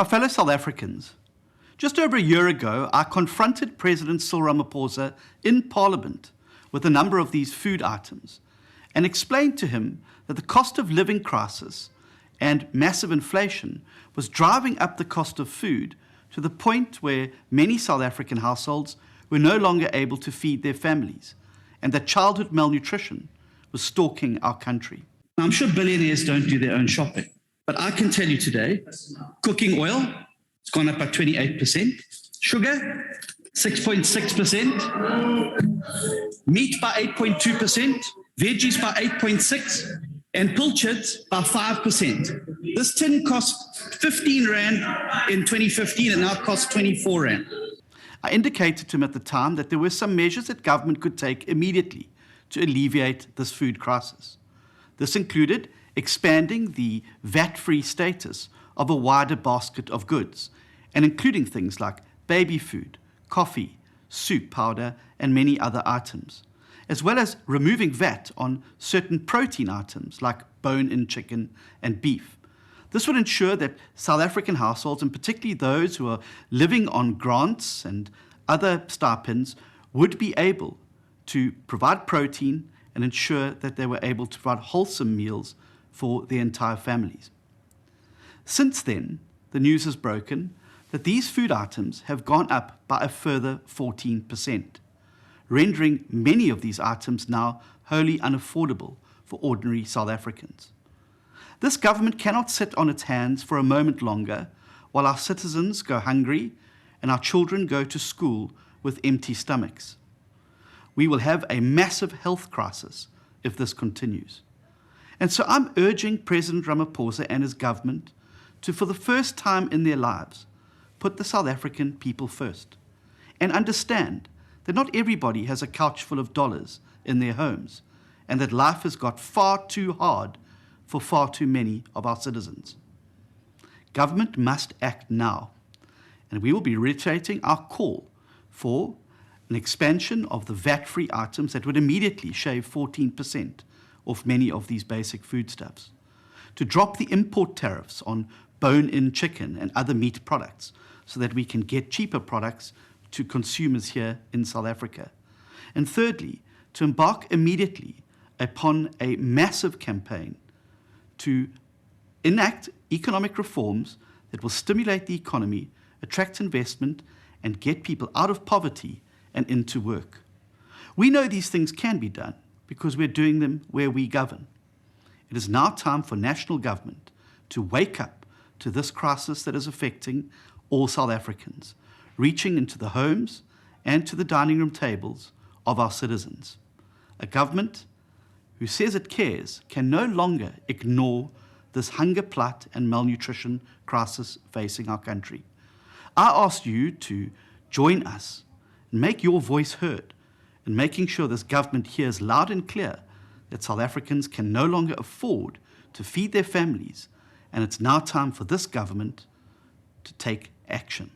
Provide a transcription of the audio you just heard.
My fellow South Africans, just over a year ago, I confronted President Cyril Ramaphosa in Parliament with a number of these food items and explained to him that the cost of living crisis and massive inflation was driving up the cost of food to the point where many South African households were no longer able to feed their families, and that childhood malnutrition was stalking our country. I'm sure billionaires don't do their own shopping, but I can tell you today, cooking oil, it's gone up by 28%, sugar, 6.6%, meat by 8.2%, veggies by 8.6%, and pilchards by 5%. This tin cost 15 Rand in 2015 and now costs 24 Rand. I indicated to him at the time that there were some measures that government could take immediately to alleviate this food crisis. This included expanding the VAT-free status of a wider basket of goods, and including things like baby food, coffee, soup powder, and many other items, as well as removing VAT on certain protein items like bone-in chicken and beef. This would ensure that South African households, and particularly those who are living on grants and other stipends, would be able to provide protein and ensure that they were able to provide wholesome meals for their entire families. Since then, the news has broken that these food items have gone up by a further 14%, rendering many of these items now wholly unaffordable for ordinary South Africans. This government cannot sit on its hands for a moment longer while our citizens go hungry and our children go to school with empty stomachs. We will have a massive health crisis if this continues. And so I'm urging President Ramaphosa and his government to, for the first time in their lives, put the South African people first and understand that not everybody has a couch full of dollars in their homes and that life has got far too hard for far too many of our citizens. Government must act now, and we will be reiterating our call for an expansion of the VAT-free items that would immediately shave 14% off many of these basic foodstuffs, to drop the import tariffs on bone-in chicken and other meat products so that we can get cheaper products to consumers here in South Africa. And thirdly, to embark immediately upon a massive campaign to enact economic reforms that will stimulate the economy, attract investment, and get people out of poverty and into work. We know these things can be done because we're doing them where we govern. It is now time for national government to wake up to this crisis that is affecting all South Africans, reaching into the homes and to the dining room tables of our citizens. A government who says it cares can no longer ignore this hunger plight and malnutrition crisis facing our country. I ask you to join us and make your voice heard in making sure this government hears loud and clear that South Africans can no longer afford to feed their families, and it's now time for this government to take action.